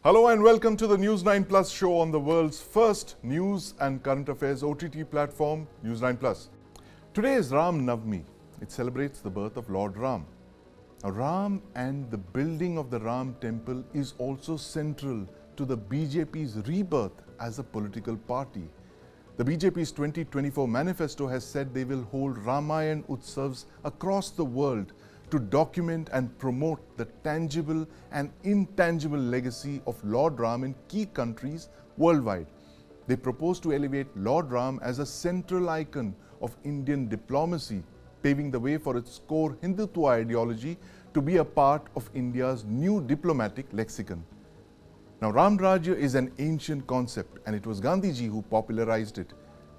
Hello and welcome to the News9 Plus show on the world's first news and current affairs OTT platform, News9 Plus. Today is Ram Navami. It celebrates the birth of Lord Ram. Now, Ram and the building of the Ram temple is also central to the BJP's rebirth as a political party. The BJP's 2024 manifesto has said they will hold Ramayana Utsavs across the world to document and promote the tangible and intangible legacy of Lord Ram in key countries worldwide. They propose to elevate Lord Ram as a central icon of Indian diplomacy, paving the way for its core Hindutva ideology to be a part of India's new diplomatic lexicon. Now, Ram Rajya is an ancient concept and it was Gandhiji who popularized it.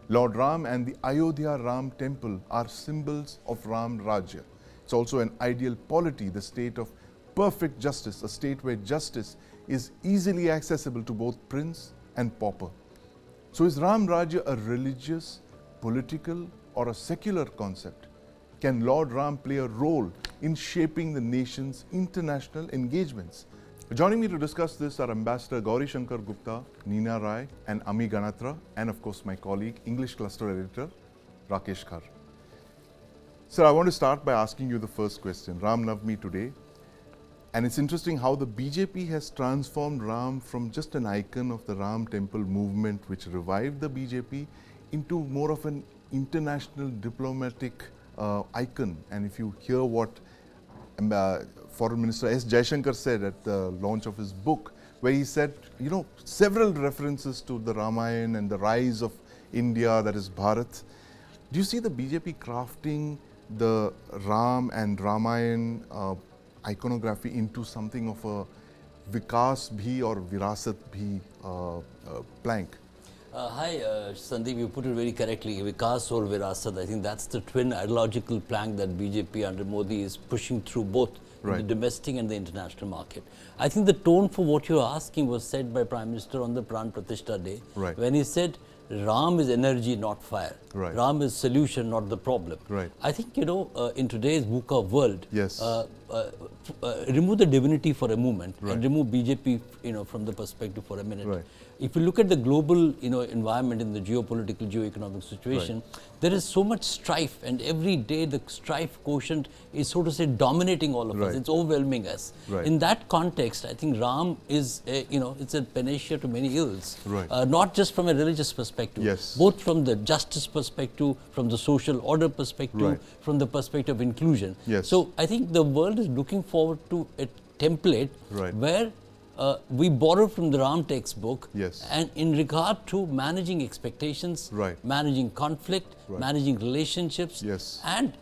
Lord Ram and the Ayodhya Ram temple are symbols of Ram Rajya. It's also an ideal polity, the state of perfect justice, a state where justice is easily accessible to both prince and pauper. So is Ram Rajya a religious, political or a secular concept? Can Lord Ram play a role in shaping the nation's international engagements? Joining me to discuss this are Ambassador Gauri Shankar Gupta, Neena Rai and Ami Ganatra, and of course my colleague, English Cluster Editor, Rakesh Khar. Sir, I want to start by asking you the first question. Ram Navami today, and it's interesting how the BJP has transformed Ram from just an icon of the Ram temple movement which revived the BJP into more of an international diplomatic icon. And if you hear what Foreign Minister S. Jaishankar said at the launch of his book, where he said, several references to the Ramayana and the rise of India, that is Bharat. Do you see the BJP crafting the Ram and Ramayana iconography into something of a Vikas Bhi or Virasat Bhi plank? Hi, Sandeep, you put it very correctly. Vikas or Virasat, I think that's the twin ideological plank that BJP under Modi is pushing through both in the domestic and the international market. I think the tone for what you're asking was said by Prime Minister on the Pran Pratishtha Day, when he said, Ram is energy, not fire. Ram is solution, not the problem. I think, in today's VUCA world, remove the divinity for a moment and remove BJP, from the perspective for a minute. If you look at the global, environment in the geopolitical, geoeconomic situation, there is so much strife, and every day the strife quotient is, so to say, dominating all of us. It's overwhelming us. In that context, I think Ram is, it's a panacea to many ills. Not just from a religious perspective, both from the justice perspective, from the social order perspective, from the perspective of inclusion. So I think the world is looking forward to a template where we borrow from the Ram textbook, and in regard to managing expectations, managing conflict, managing relationships, and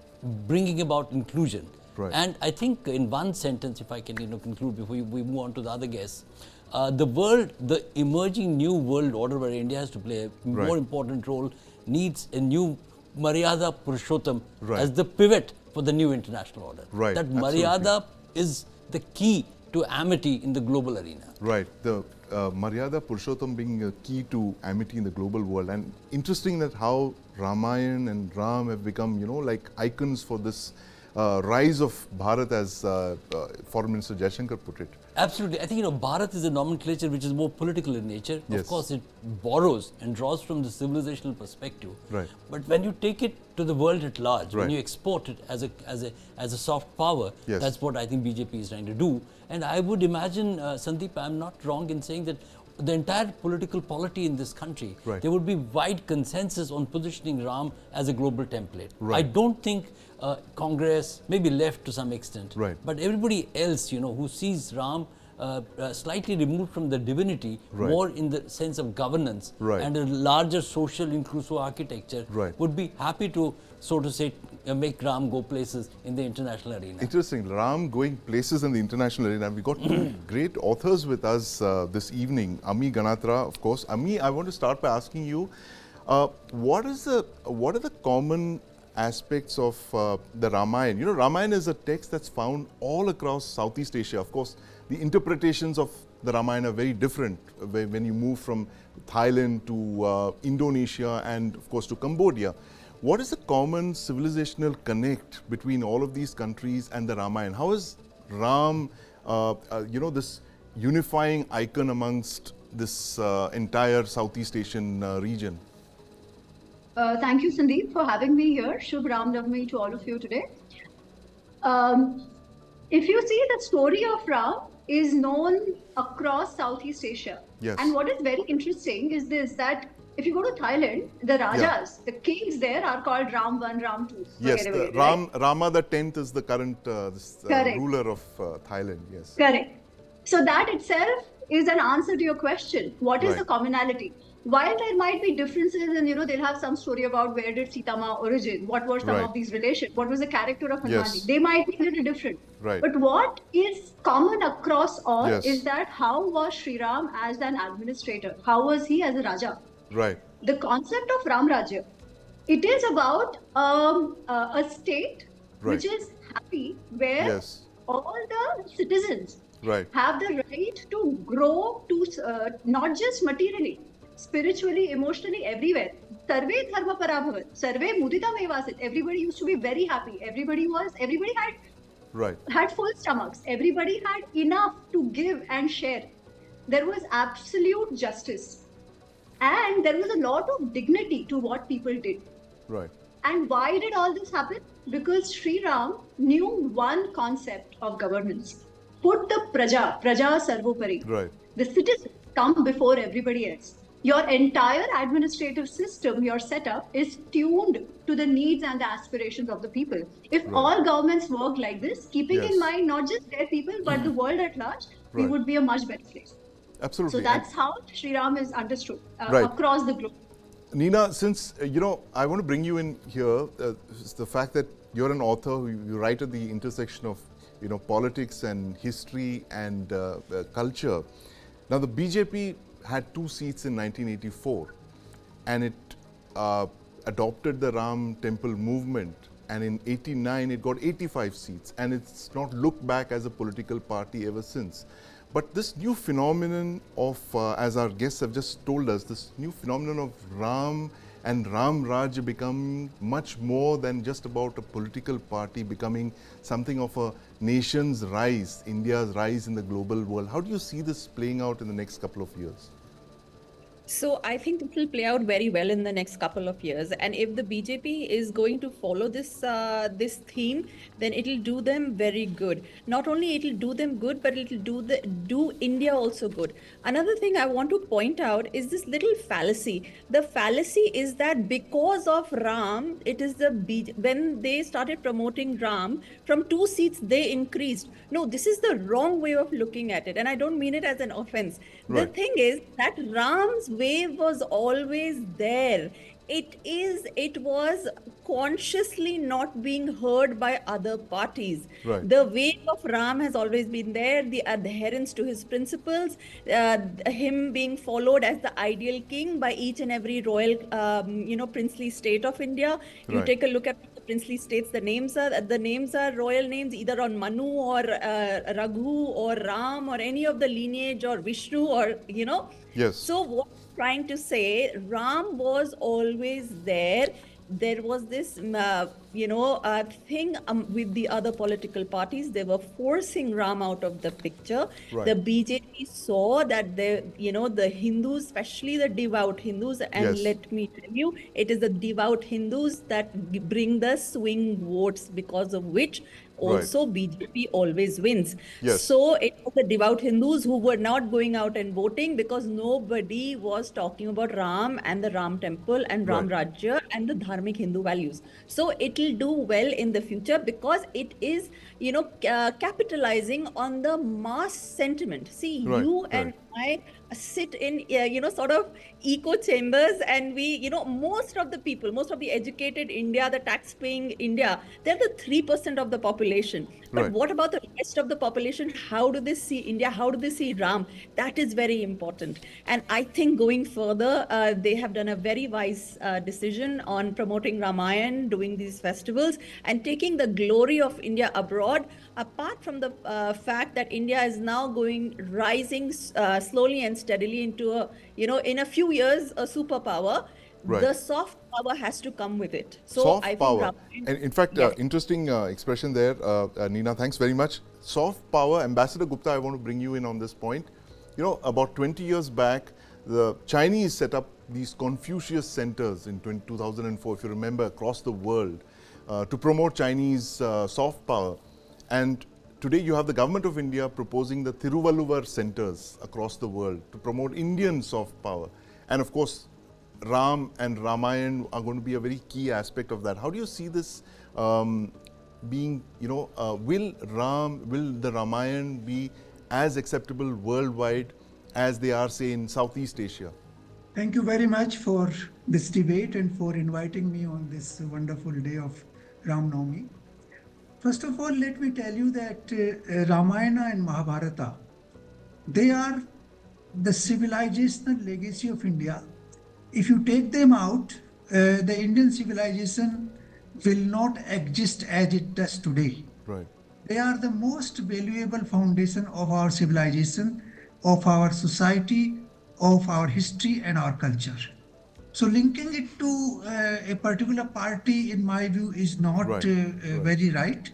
bringing about inclusion. And I think in one sentence, if I can conclude before we move on to the other guests, the emerging new world order where India has to play a more important role needs a new Maryada Purushottam as the pivot for the new international order. That Maryada is the key to amity in the global arena. The Maryada Purushottam being a key to amity in the global world. And interesting that how Ramayana and Ram have become, like icons for this rise of Bharat, as Foreign Minister Jaishankar put it. Absolutely. I think, Bharat is a nomenclature which is more political in nature. Of course, it borrows and draws from the civilizational perspective. But when you take it to the world at large, when you export it as a soft power, that's what I think BJP is trying to do. And I would imagine, Sandeep, I'm not wrong in saying that the entire political polity in this country, there would be wide consensus on positioning Ram as a global template. I don't think Congress, maybe left to some extent, but everybody else, who sees Ram slightly removed from the divinity, more in the sense of governance and a larger social inclusive architecture, would be happy to, so to say, make Ram go places in the international arena. Interesting, Ram going places in the international arena. We got two great authors with us this evening. Ami Ganatra, of course. Ami, I want to start by asking you, what are the common aspects of the Ramayana? Ramayana is a text that's found all across Southeast Asia. Of course, the interpretations of the Ramayana are very different when you move from Thailand to Indonesia and, of course, to Cambodia. What is the common civilizational connect between all of these countries and the Ramayana? How is Ram, this unifying icon amongst this entire Southeast Asian region? Thank you, Sandeep, for having me here. Shubh Ram Navami to all of you today. If you see, the story of Ram is known across Southeast Asia. Yes. And what is very interesting is this, that if you go to Thailand, the Rajas, the kings there are called Ram 1, Ram 2. Yes, the Rama the 10th is the current ruler of Thailand. Yes. Correct. So that itself is an answer to your question. What is the commonality? While there might be differences and, they'll have some story about where did Sitama origin, what were some of these relations, what was the character of Hanmani, they might be a little different. Right. But what is common across all is that how was Sri Ram as an administrator? How was he as a Raja? Right. The concept of Ram Rajya, it is about a state which is happy, where all the citizens have the right to grow, to not just materially, spiritually, emotionally, everywhere. Sarve dharma parabhavat, sarve mudita mevasit. Everybody used to be very happy. Everybody had full stomachs. Everybody had enough to give and share. There was absolute justice. And there was a lot of dignity to what people did. Right. And why did all this happen? Because Sri Ram knew one concept of governance. Put the praja sarvopari. Right. The citizens come before everybody else. Your entire administrative system, your setup, is tuned to the needs and the aspirations of the people. If all governments work like this, keeping in mind not just their people, but the world at large, we would be a much better place. Absolutely. So that's how Sri Ram is understood across the globe. Neena, since, I want to bring you in here, the fact that you're an author, you write at the intersection of, politics and history and culture. Now, the BJP had 2 seats in 1984 and it adopted the Ram Temple movement, and in 89 it got 85 seats, and it's not looked back as a political party ever since. But this new phenomenon of, as our guests have just told us, this new phenomenon of Ram and Ram Rajya becoming much more than just about a political party, becoming something of a nation's rise, India's rise in the global world. How do you see this playing out in the next couple of years? So I think it will play out very well in the next couple of years. And if the BJP is going to follow this this theme, then it'll do them very good. Not only it'll do them good, but it'll do India also good. Another thing I want to point out is this little fallacy. The fallacy is that because of Ram, it is when they started promoting Ram, from 2 seats they increased. No, this is the wrong way of looking at it, and I don't mean it as an offense. The thing is that Ram's wave was always there. It was consciously not being heard by other parties. The wave of Ram has always been there, the adherence to his principles, him being followed as the ideal king by each and every royal, princely state of India. You take a look at the princely states, the names are royal names, either on Manu or Raghu or Ram or any of the lineage, or Vishnu, or, Yes. So what I'm trying to say, Ram was always there. There was this, thing with the other political parties. They were forcing Ram out of the picture. The BJP saw that the Hindus, especially the devout Hindus, and let me tell you, it is the devout Hindus that bring the swing votes, because of which also BJP always wins. So it was the devout Hindus who were not going out and voting, because nobody was talking about Ram and the Ram temple and Ram Rajya and the dharmic Hindu values. So it will do well in the future, because it is, capitalizing on the mass sentiment. See, you and I sit in, sort of echo chambers, and we, most of the people, most of the educated India, the tax-paying India, they're the 3% of the population. But what about the rest of the population? How do they see India? How do they see Ram? That is very important. And I think going further, they have done a very wise decision on promoting Ramayana, doing these festivals, and taking the glory of India abroad, apart from the fact that India is now rising slowly and steadily into a, in a few years, a superpower. The soft power has to come with it. So soft I think power. And in fact, interesting expression there, Neena, thanks very much. Soft power. Ambassador Gupta, I want to bring you in on this point. about 20 years back, the Chinese set up these Confucius centers in 2004, if you remember, across the world to promote Chinese soft power. And today you have the government of India proposing the Thiruvalluvar centers across the world to promote Indian soft power. And of course, Ram and Ramayana are going to be a very key aspect of that. How do you see this being, will the Ramayana be as acceptable worldwide as they are, say, in Southeast Asia? Thank you very much for this debate and for inviting me on this wonderful day of Ram Navami. First of all, let me tell you that Ramayana and Mahabharata, they are the civilizational legacy of India. If you take them out, the Indian civilization will not exist as it does today. Right. They are the most valuable foundation of our civilization, of our society, of our history and our culture. So linking it to a particular party, in my view, is not very right.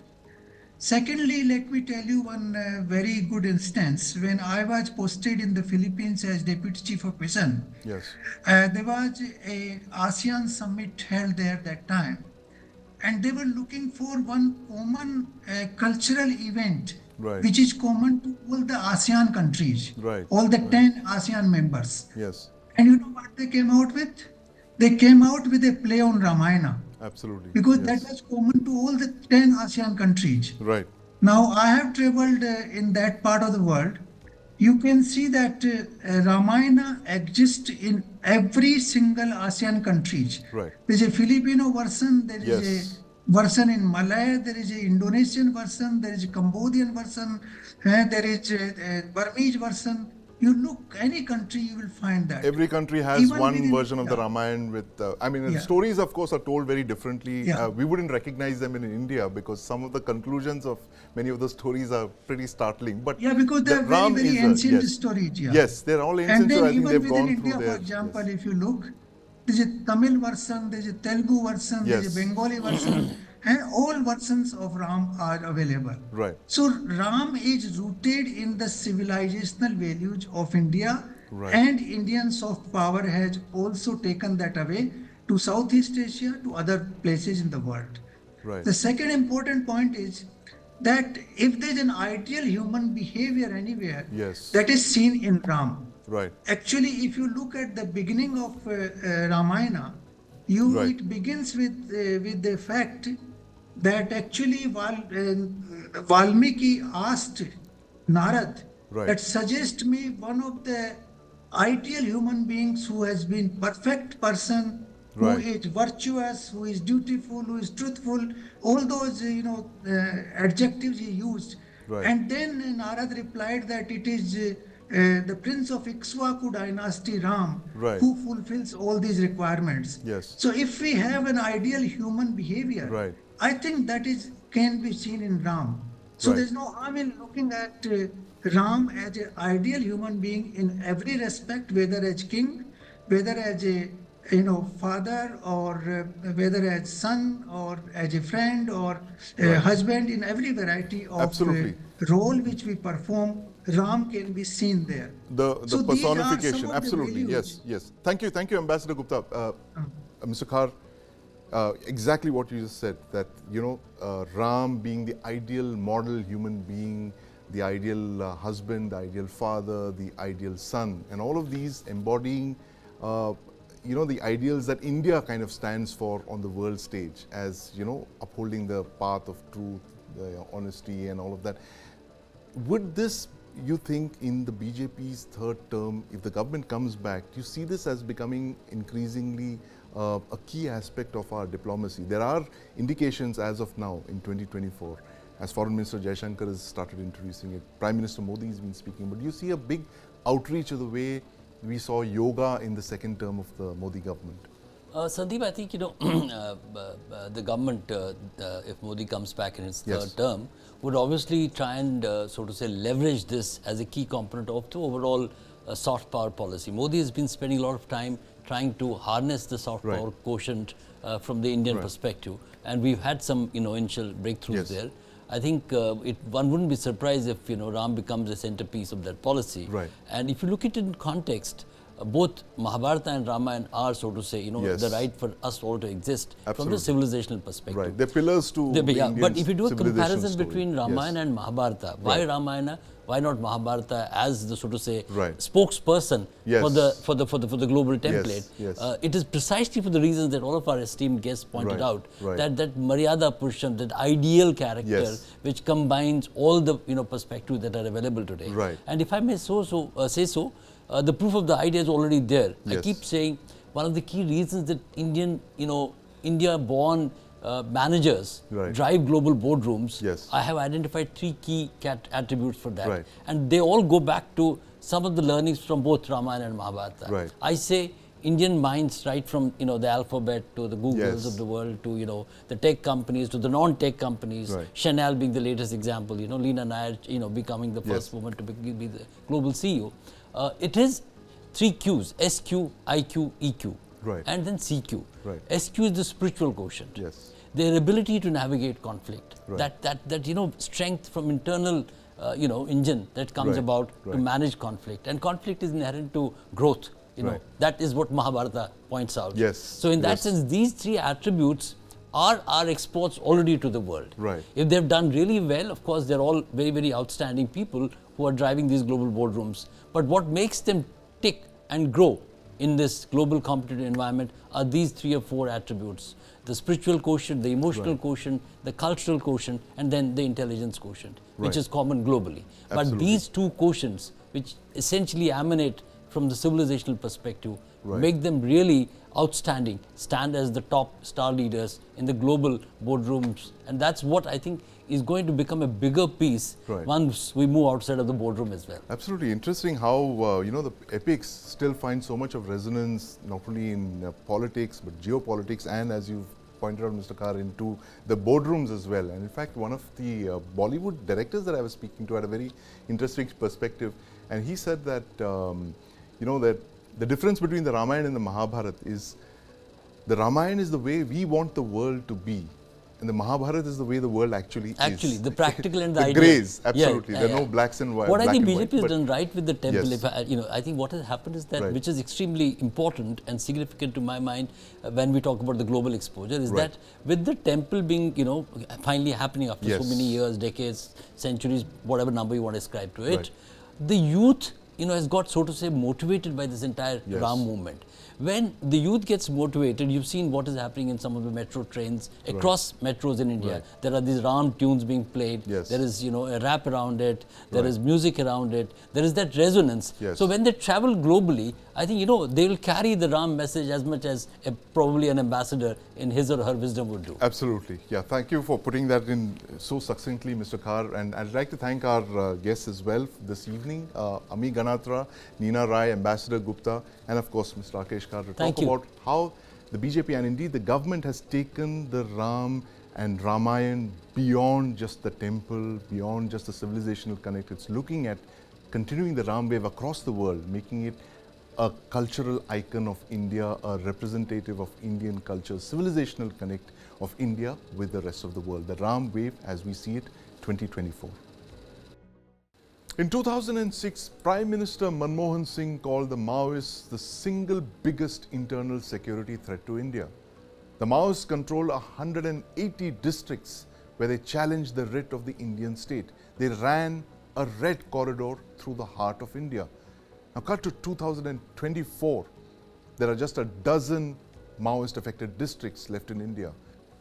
Secondly, let me tell you one very good instance. When I was posted in the Philippines as Deputy Chief of Mission, there was a ASEAN summit held there that time. And they were looking for one common cultural event, which is common to all the ASEAN countries, all the 10 ASEAN members. Yes. And you know what they came out with? They came out with a play on Ramayana. Absolutely. Because that was common to all the 10 ASEAN countries. Right. Now, I have traveled in that part of the world. You can see that Ramayana exists in every single ASEAN countries. Right. There is a Filipino version, there is a version in Malay, there is an Indonesian version, there is a Cambodian version, there is a Burmese version. You look any country, you will find that. Every country has even one version of the Ramayana with, the stories of course are told very differently. We wouldn't recognize them in India because some of the conclusions of many of the stories are pretty startling. But because they're very, very ancient stories. Yes, they're all ancient, so I think they've gone India, through their... For example, if you look, there's a Tamil version, there's a Telugu version, there's a Bengali version, and all versions of Ram are available. Right. So Ram is rooted in the civilizational values of India, and Indian soft power has also taken that away to Southeast Asia, to other places in the world. Right. The second important point is that if there's an ideal human behavior anywhere, that is seen in Ram. Right. Actually, if you look at the beginning of Ramayana, it begins with the fact that actually Valmiki asked Narad that suggest me one of the ideal human beings who has been perfect person, who is virtuous, who is dutiful, who is truthful, all those adjectives he used. And then Narad replied that it is the prince of Ikshvaku dynasty Ram who fulfills all these requirements. So if we have an ideal human behavior, I think that can be seen in Ram. So there's no harm in looking at Ram as an ideal human being in every respect, whether as king, whether as a father, or whether as son, or as a friend, or a husband. In every variety of role which we perform, Ram can be seen there. The personification, absolutely, yes. Thank you, Ambassador Gupta. Mr. Khar, exactly what you just said, that Ram being the ideal model human being, the ideal husband, the ideal father, the ideal son, and all of these embodying the ideals that India kind of stands for on the world stage, as upholding the path of truth, the honesty and all of that. Would this, you think, in the BJP's third term, if the government comes back, do you see this as becoming increasingly a key aspect of our diplomacy? There are indications as of now in 2024, as Foreign Minister Jaishankar has started introducing it, Prime Minister Modi has been speaking, but do you see a big outreach of the way we saw yoga in the second term of the Modi government? Sandeep, I think, the government, if Modi comes back in his third term, would obviously try and, so to say, leverage this as a key component of the overall soft power policy. Modi has been spending a lot of time trying to harness the soft power quotient from the Indian perspective, and we've had some, initial breakthroughs there. I think one wouldn't be surprised if Ram becomes a centerpiece of that policy. Right. And if you look at it in context, both Mahabharata and Ramayana are, so to say, the right for us all to exist from the civilizational perspective. Right, they're pillars to Indian but if you do a comparison story. between Ramayana and Mahabharata, why Ramayana? Why not Mahabharata as the, so to say, spokesperson for the global template? It is precisely for the reasons that all of our esteemed guests pointed out, that Maryada Purusham, that ideal character which combines all the perspectives that are available today. And if I may say so, the proof of the idea is already there. I keep saying one of the key reasons that India-born managers drive global boardrooms, I have identified 3 key attributes for that. And they all go back to some of the learnings from both Ramayana and Mahabharata. I say Indian minds, right from the alphabet to the Googles of the world to the tech companies to the non-tech companies, Chanel being the latest example, Neena Rai becoming the first woman to be the global CEO. It is 3 Qs, SQ, IQ, EQ, and then CQ. SQ is the spiritual quotient. Their ability to navigate conflict, that strength from internal engine that comes about to manage conflict, and conflict is inherent to growth. That is what Mahabharata points out. So in that sense, these 3 attributes are our exports already to the world. If they've done really well, of course, they're all very, very outstanding people who are driving these global boardrooms. But what makes them tick and grow in this global competitive environment are these 3 or 4 attributes: the spiritual quotient, the emotional quotient, the cultural quotient, and then the intelligence quotient, which is common globally. But these 2 quotients, which essentially emanate from the civilizational perspective, make them really outstanding, stand as the top star leaders in the global boardrooms. And that's what I think is going to become a bigger piece once we move outside of the boardroom as well. Absolutely interesting how the epics still find so much of resonance, not only in politics but geopolitics, and as you've pointed out, Mr. Khar, into the boardrooms as well. And in fact, one of the Bollywood directors that I was speaking to had a very interesting perspective, and he said that that the difference between the Ramayana and the Mahabharata is the Ramayana is the way we want the world to be, and the Mahabharata is the way the world actually is. Actually, the practical and the the ideal. grays, absolutely. There are no blacks and whites. What I think BJP has done right with the temple, if I think what has happened is that, which is extremely important and significant to my mind when we talk about the global exposure, is that with the temple being, finally happening after so many years, decades, centuries, whatever number you want to ascribe to it, the youth has got, so to say, motivated by this entire Ram movement. When the youth gets motivated, you've seen what is happening in some of the metro trains, across metros in India. There are these Ram tunes being played, there is a rap around it, there is music around it, there is that resonance. So when they travel globally, I think they will carry the Ram message as much as probably an ambassador in his or her wisdom would do. Absolutely. Yeah, thank you for putting that in so succinctly, Mr. Khar. And I'd like to thank our guests as well this evening, Ami Ganatra, Neena Rai, Ambassador Gupta, and of course Mr. Rakesh Khar, to talk about how the BJP and indeed the government has taken the Ram and Ramayana beyond just the temple, beyond just the civilizational connect. It's looking at continuing the Ram wave across the world, making it a cultural icon of India, a representative of Indian culture, civilizational connect of India with the rest of the world. The Ram wave as we see it, 2024. In 2006, Prime Minister Manmohan Singh called the Maoists the single biggest internal security threat to India. The Maoists control 180 districts where they challenged the writ of the Indian state. They ran a red corridor through the heart of India. Now cut to 2024, there are just a dozen Maoist affected districts left in India.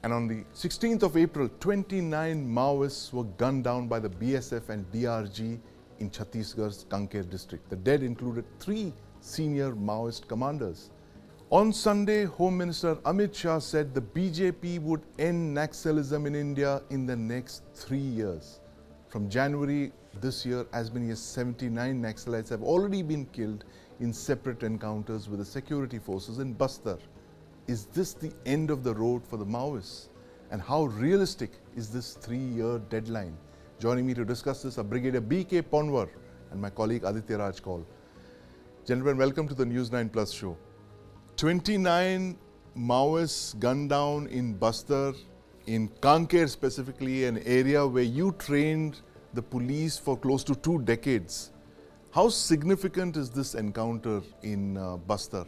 And on the 16th of April, 29 Maoists were gunned down by the BSF and DRG in Chhattisgarh's Kanker district. The dead included 3 senior Maoist commanders. On Sunday, Home Minister Amit Shah said the BJP would end Naxalism in India in the next 3 years. From January this year, as many as 79 Naxalites have already been killed in separate encounters with the security forces in Bastar. Is this the end of the road for the Maoists? And how realistic is this 3-year deadline? Joining me to discuss this are Brigadier B.K. Ponwar and my colleague Aditya Raj Kaul. Gentlemen, welcome to the News9 Plus show. 29 Maoists gunned down in Bastar. in Kanker specifically, an area where you trained the police for close to 2 decades. How significant is this encounter in Bastar?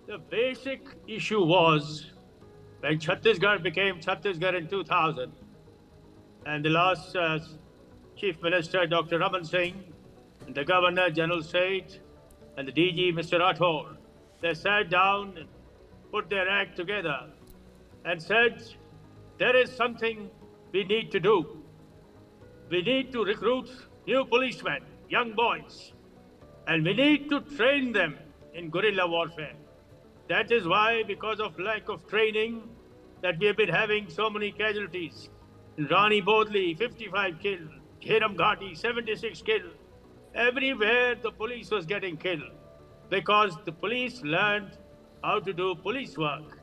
The basic issue was when Chhattisgarh became Chhattisgarh in 2000, and the last Chief Minister, Dr. Raman Singh, and the Governor, General State, and the DG, Mr. Rathore, they sat down and put their act together and said, there is something we need to do. We need to recruit new policemen, young boys, and we need to train them in guerrilla warfare. That is why, because of lack of training, that we have been having so many casualties. In Rani Bodli, 55 killed. Hiram Ghati, 76 killed. Everywhere the police was getting killed because the police learned how to do police work.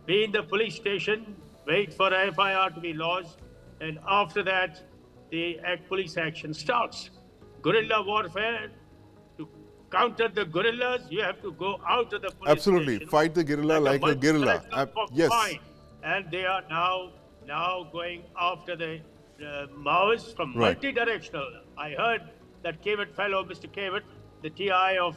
Be in the police station, wait for a FIR to be lodged, and after that, the police action starts. Guerrilla warfare, to counter the guerrillas, you have to go out of the police Absolutely, station fight the guerrilla like a guerrilla. Yes. And they are now going after the Maoists from multi-directional. I heard that Kevat fellow, Mr. Kevat, the TI of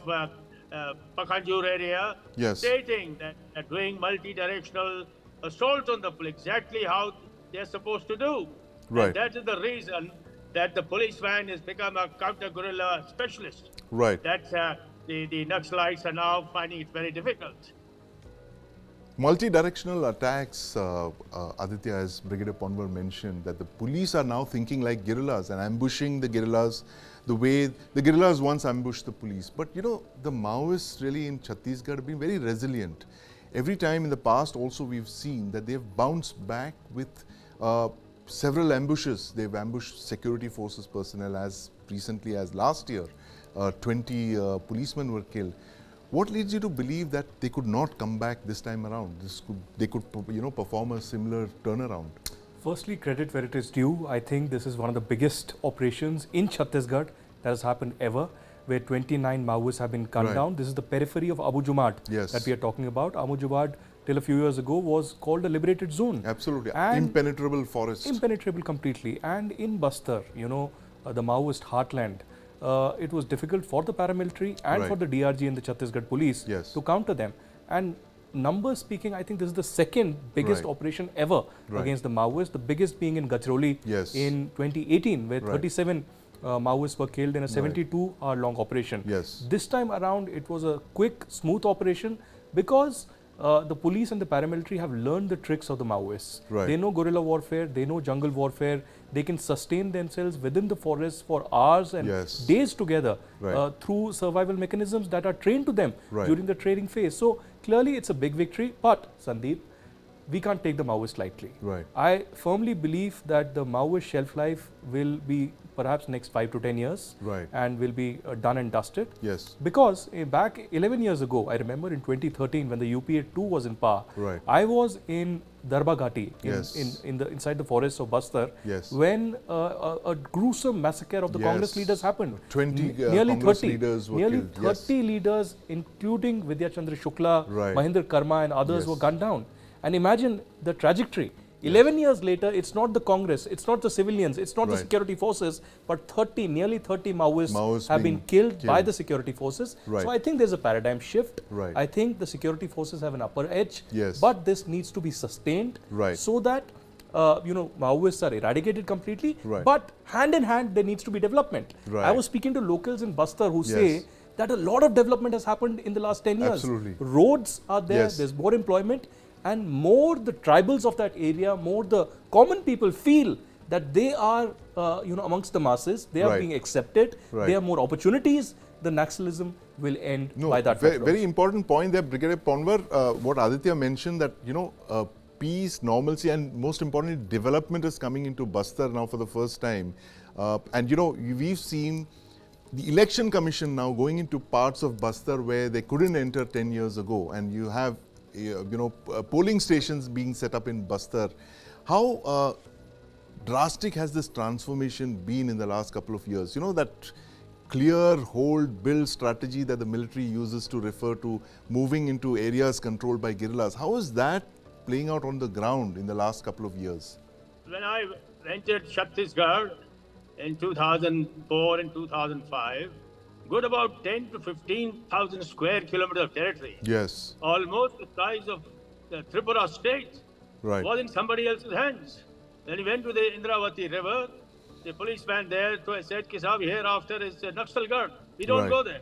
Pakanjur area, stating that they're doing multi-directional assault on the police, exactly how they're supposed to do. Right. And that is the reason that the policeman has become a counter-guerrilla specialist. Right. That's the Naxalites are now finding it very difficult. Multi-directional attacks, Aditya, as Brigadier Ponwar mentioned, that the police are now thinking like guerrillas and ambushing the guerrillas the way the guerrillas once ambushed the police. But you know, the Maoists really in Chhattisgarh have been very resilient. Every time in the past also we've seen that they've bounced back with several ambushes. They've ambushed security forces personnel as recently as last year. 20 policemen were killed. What leads you to believe that they could not come back this time around? They could perform a similar turnaround? Firstly, credit where it is due. I think this is one of the biggest operations in Chhattisgarh that has happened ever, where 29 Maoists have been gunned down. This is the periphery of Abu Jumad that we are talking about. Abu Jumad, till a few years ago, was called a liberated zone. Absolutely. And impenetrable forest. Impenetrable completely. And in Bastar, the Maoist heartland, it was difficult for the paramilitary and for the DRG and the Chhattisgarh police to counter them. And numbers speaking, I think this is the second biggest operation ever against the Maoists, the biggest being in Gajroli in 2018, where 37 Maoists were killed in a 72-hour-long operation. This time around, it was a quick, smooth operation because the police and the paramilitary have learned the tricks of the Maoists. They know guerrilla warfare, they know jungle warfare, they can sustain themselves within the forest for hours and days together through survival mechanisms that are trained to them during the training phase. So clearly it's a big victory, but Sandeep, we can't take the Maoists lightly. I firmly believe that the Maoist shelf life will be perhaps next 5 to 10 years and will be done and dusted. Because back 11 years ago, I remember in 2013 when the UPA 2 was in power, I was in Darba Ghati inside the forests of Bastar when a gruesome massacre of the Congress leaders happened. 20 nearly Congress 30 leaders were nearly killed. 30 leaders, including Vidya Chandra Shukla, Mahinder Karma and others were gunned down. And imagine the trajectory. 11 years later, it's not the Congress, it's not the civilians, it's not the security forces, but nearly 30 Maoists have been killed by the security forces. So I think there's a paradigm shift. I think the security forces have an upper edge, but this needs to be sustained so that Maoists are eradicated completely, but hand in hand there needs to be development. I was speaking to locals in Bastar who say that a lot of development has happened in the last 10 years. Roads are there, there's more employment, and more the tribals of that area, more the common people feel that they are, amongst the masses, they are being accepted, there are more opportunities, the Naxalism will end by that. Very important point there, Brigadier Ponwar. What Aditya mentioned that, peace, normalcy, and most importantly, development is coming into Bastar now for the first time. And, we've seen the election commission now going into parts of Bastar where they couldn't enter 10 years ago, and you have polling stations being set up in Bastar. How drastic has this transformation been in the last couple of years? That clear hold, build strategy that the military uses to refer to moving into areas controlled by guerrillas. How is that playing out on the ground in the last couple of years? When I entered Chhattisgarh in 2004 and 2005, good about 10 to 15,000 square kilometers of territory. Yes. Almost the size of the Tripura state was in somebody else's hands. Then he went to the Indravati river. The policeman there said, Kisab, hereafter is Naxalgarh. We don't go there.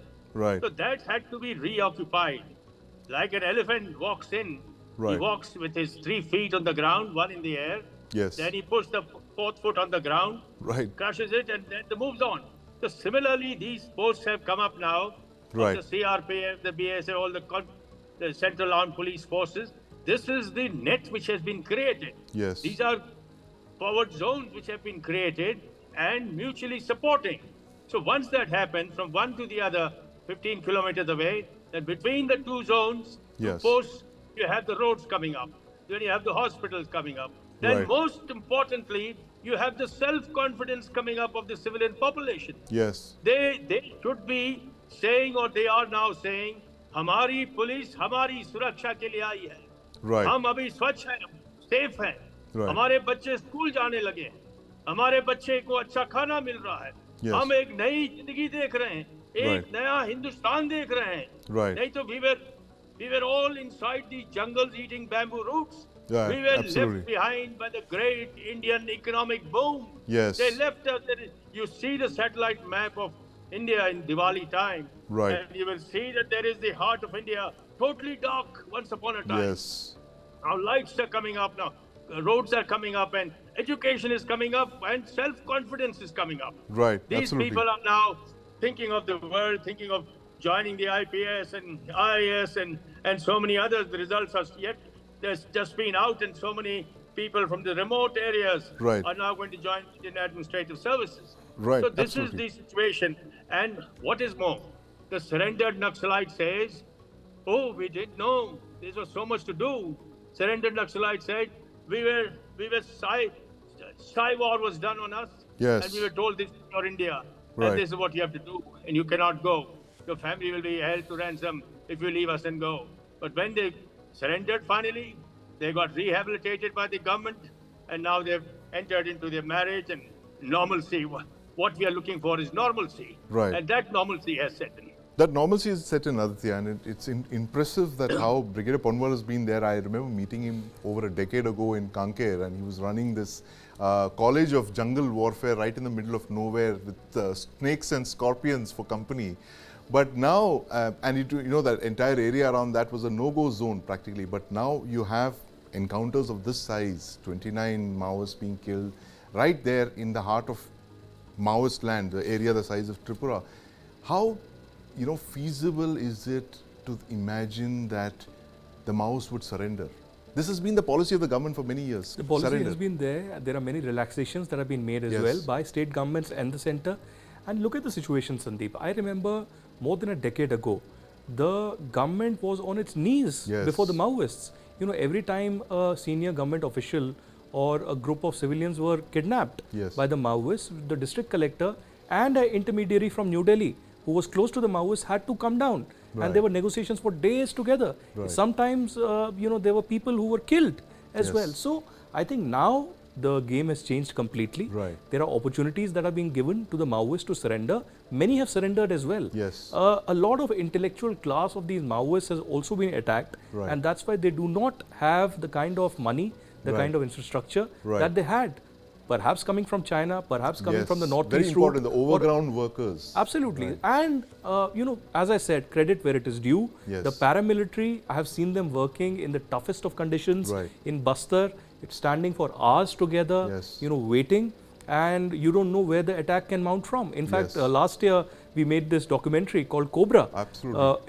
So that had to be reoccupied. Like an elephant walks in, he walks with his 3 feet on the ground, 1 in the air. Then he puts the 4th foot on the ground, crushes it, and then moves on. So similarly, these posts have come up now. The CRPF, the BSF, all the Central Armed Police Forces. This is the net which has been created. These are forward zones which have been created and mutually supporting. So once that happens, from one to the other, 15 kilometers away, then between the 2 zones, 2 posts, you have the roads coming up. Then you have the hospitals coming up. Then most importantly, you have the self-confidence coming up of the civilian population. They should be saying, or they are now saying, Hamari police, hamari suraksha ke liye aayi hai. Hum abhi swachh hain, safe hain. हमारे बच्चे school जाने लगे हैं, हमारे बच्चे को अच्छा खाना मिल रहा है, हम एक नई जिंदगी देख रहे हैं, एक नया हिंदुस्तान देख रहे हैं. नहीं तो we were all inside the jungles eating bamboo roots. We were left behind by the great Indian economic boom. They left us. You see the satellite map of India in Diwali time, and you will see that there is the heart of India totally dark once upon a time. Now lights are coming up now. Roads are coming up, and education is coming up, and self-confidence is coming up. These people are now thinking of the world, thinking of joining the IPS and IAS and so many others. The results are yet there's just been out, and so many people from the remote areas are now going to join Indian administrative services. So this is the situation. And what is more, the surrendered Naxalite says, oh, we didn't know there was so much to do. Surrendered Naxalite said, Psy war was done on us, and we were told this is your India, and this is what you have to do, and you cannot go. Your family will be held to ransom if you leave us and go. But when they surrendered finally, they got rehabilitated by the government, and now they've entered into their marriage and normalcy. What we are looking for is normalcy, and that normalcy has set in. That normalcy is set in, Aditya, and it's impressive that how Brigadier Ponwar has been there. I remember meeting him over a decade ago in Kanker, and he was running this college of jungle warfare right in the middle of nowhere with snakes and scorpions for company. But now, and you know that entire area around that was a no-go zone practically, but now you have encounters of this size, 29 Maoists being killed right there in the heart of Maoist land, the area the size of Tripura. How feasible is it to imagine that the Maoists would surrender? This has been the policy of the government for many years. The policy has been there. There are many relaxations that have been made as well by state governments and the centre. And look at the situation, Sandeep. I remember more than a decade ago, the government was on its knees before the Maoists. Every time a senior government official or a group of civilians were kidnapped by the Maoists, the district collector and an intermediary from New Delhi who was close to the Maoists had to come down, and there were negotiations for days together. Sometimes, there were people who were killed as well. So I think now the game has changed completely. There are opportunities that are being given to the Maoists to surrender. Many have surrendered as well. A lot of intellectual class of these Maoists has also been attacked, and that's why they do not have the kind of money, the kind of infrastructure that they had. Perhaps coming from China, perhaps coming from the northeast route. Very important, the overground workers. Absolutely. And, as I said, credit where it is due. The paramilitary, I have seen them working in the toughest of conditions. In Bastar, it's standing for hours together, waiting. And you don't know where the attack can mount from. In fact, last year, we made this documentary called Cobra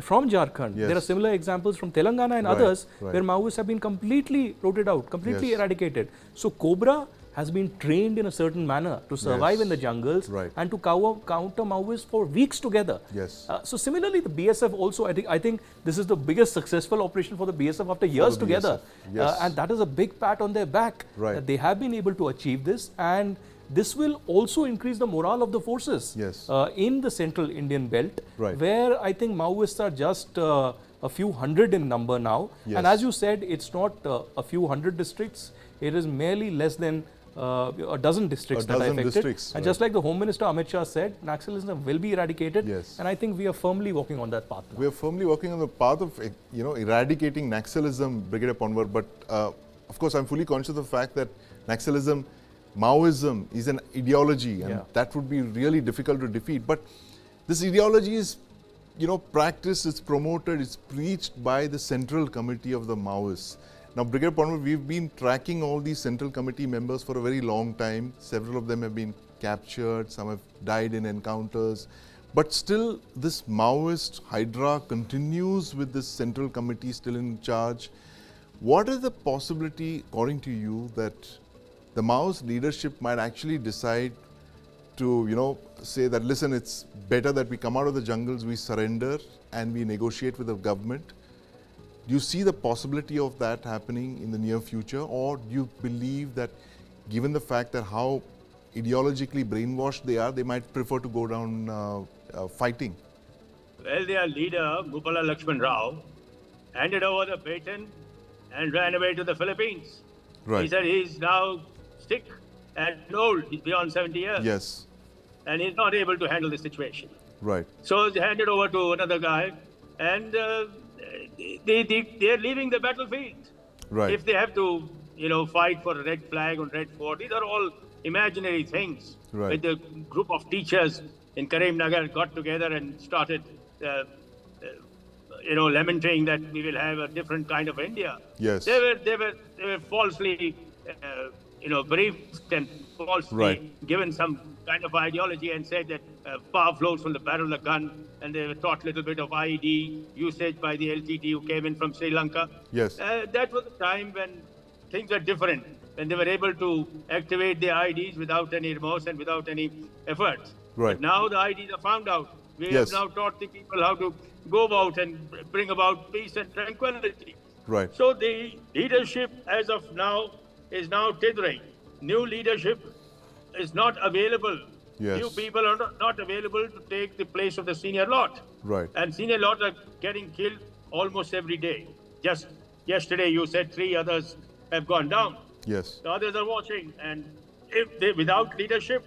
from Jharkhand. There are similar examples from Telangana and others where Maoists have been completely rooted out, completely eradicated. So Cobra has been trained in a certain manner to survive in the jungles and to counter Maoists for weeks together. So similarly, the BSF also, I think this is the biggest successful operation for the BSF after years together. And that is a big pat on their back that they have been able to achieve this, and this will also increase the morale of the forces in the central Indian belt, where I think Maoists are just a few hundred in number now. Yes. And as you said, it's not a few hundred districts. It is merely less than a dozen districts that are affected. And right. Just like the Home Minister Amit Shah said, Naxalism will be eradicated. Yes. And I think we are firmly walking on that path now. We are firmly walking on the path of, eradicating Naxalism, Brigadier Panwar. But of course, I'm fully conscious of the fact that Naxalism, Maoism is an ideology, and that would be really difficult to defeat. But this ideology is, practiced, it's promoted, it's preached by the Central Committee of the Maoists. Now, Brigadier Panwar, we've been tracking all these Central Committee members for a very long time. Several of them have been captured, some have died in encounters. But still, this Maoist Hydra continues with this Central Committee still in charge. What is the possibility, according to you, that the Maoist leadership might actually decide to, say that, listen, it's better that we come out of the jungles, we surrender and we negotiate with the government? Do you see the possibility of that happening in the near future, or do you believe that given the fact that how ideologically brainwashed they are, they might prefer to go down fighting? Well, their leader, Gopala Lakshman Rao, handed over the baton and ran away to the Philippines. Right. He said he's now sick and old, he's beyond 70 years. Yes. And he's not able to handle the situation. Right. So he handed over to another guy, and they're leaving the battlefield. Right. If they have to, fight for a red flag on Red Fort, these are all imaginary things. Right. With the group of teachers in Karimnagar got together and started, lamenting that we will have a different kind of India. Yes. They were falsely, briefed and falsely given some kind of ideology and said that power flows from the barrel of the gun, and they were taught a little bit of IED usage by the LTT who came in from Sri Lanka. Yes. That was a time when things were different, when they were able to activate the IEDs without any remorse and without any effort. Right. But now the IEDs are found out. We have now taught the people how to go about and bring about peace and tranquility. Right. So the leadership as of now is now tethering. New leadership is not available. Yes. New people are not available to take the place of the senior lot. Right. And senior lot are getting killed almost every day. Just yesterday you said 3 others have gone down. Yes. The others are watching, and if they without leadership,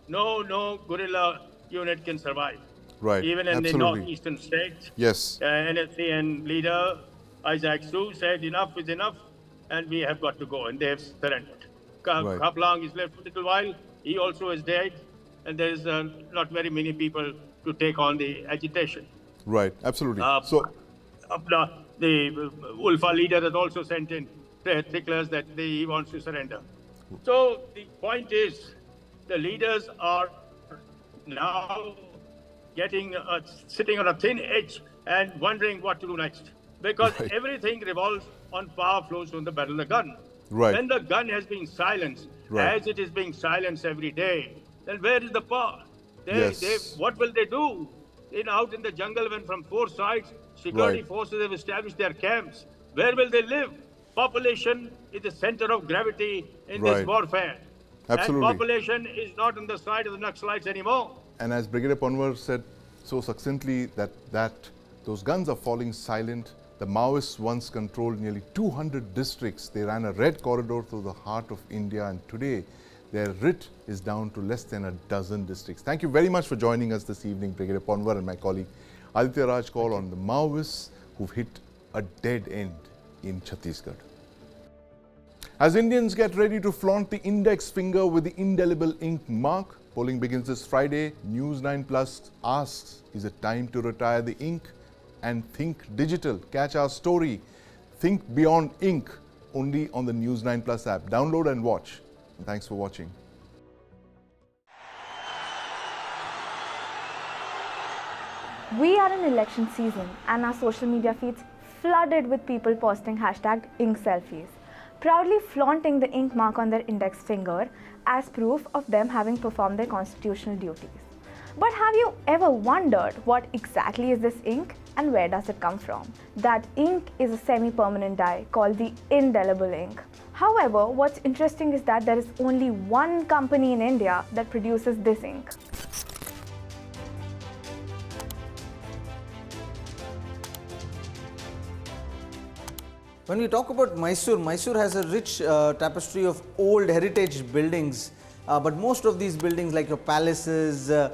no guerrilla unit can survive. Right. Even in the northeastern states. Yes. NSCN leader Isaac Su said enough is enough, and we have got to go, and they have surrendered. Kaplang is left for a little while. He also is dead, and there is not very many people to take on the agitation. Right, absolutely. The Ulfa leader has also sent in particulars that he wants to surrender. So the point is, the leaders are now getting sitting on a thin edge and wondering what to do next, because everything revolves on power flows from the barrel of the gun. Right. When the gun has been silenced, as it is being silenced every day, then where is the power? What will they do? Out in the jungle, when from 4 sides, security forces have established their camps, where will they live? Population is the center of gravity in this warfare. Absolutely. And population is not on the side of the Naxalites anymore. And as Brigadier Panwar said so succinctly, that those guns are falling silent. The Maoists once controlled nearly 200 districts. They ran a red corridor through the heart of India, and today their writ is down to less than a dozen districts. Thank you very much for joining us this evening, Brigadier Panwar and my colleague Ayodhya Ram Mandir, on the Maoists who've hit a dead end in Chhattisgarh. As Indians get ready to flaunt the index finger with the indelible ink mark, polling begins this Friday. News9 Plus asks, is it time to retire the ink and think digital? Catch our story, Think Beyond Ink, only on the News9 Plus app. Download and watch. And thanks for watching. We are in election season and our social media feeds flooded with people posting #ink selfies, proudly flaunting the ink mark on their index finger as proof of them having performed their constitutional duties. But have you ever wondered what exactly is this ink and where does it come from? That ink is a semi-permanent dye called the indelible ink. However, what's interesting is that there is only one company in India that produces this ink. When we talk about Mysore, Mysore has a rich tapestry of old heritage buildings, but most of these buildings like your palaces, the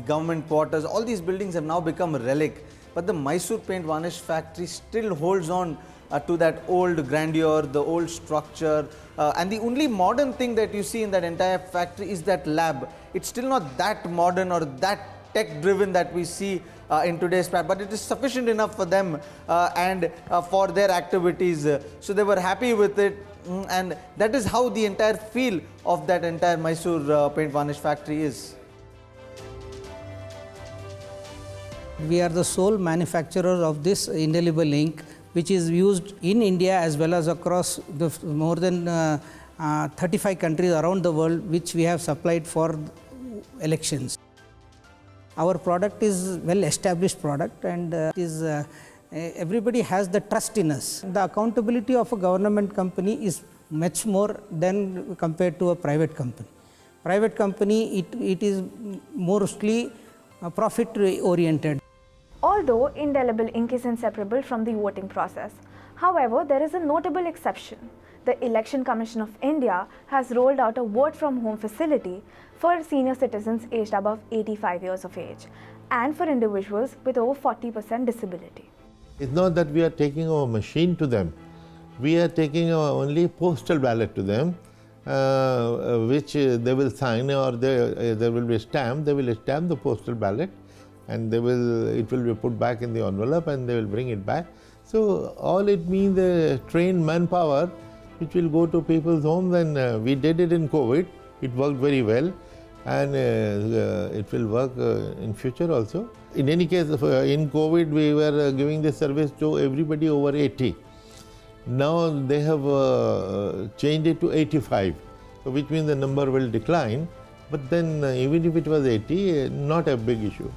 government quarters, all these buildings have now become a relic. But the Mysore paint varnish factory still holds on to that old grandeur, the old structure, and the only modern thing that you see in that entire factory is that lab. It's still not that modern or that tech driven that we see in today's time, but it is sufficient enough for them and for their activities. So they were happy with it, and that is how the entire feel of that entire Mysore paint varnish factory is. We are the sole manufacturer of this indelible ink, which is used in India as well as across the more than 35 countries around the world, which we have supplied for elections. Our product is well-established product, and everybody has the trust in us. The accountability of a government company is much more than compared to a private company. Private company, it is mostly profit-oriented. Although indelible ink is inseparable from the voting process, however, there is a notable exception. The Election Commission of India has rolled out a vote from home facility for senior citizens aged above 85 years of age and for individuals with over 40% disability. It's not that we are taking our machine to them. We are taking our only postal ballot to them, which they will sign, or there will be a stamp. They will stamp the postal ballot, and it will be put back in the envelope, and they will bring it back. So all it means trained manpower which will go to people's homes, and we did it in COVID. It worked very well, and it will work in future also. In any case, in COVID we were giving this service to everybody over 80. Now they have changed it to 85, so which means the number will decline. But then even if it was 80, not a big issue.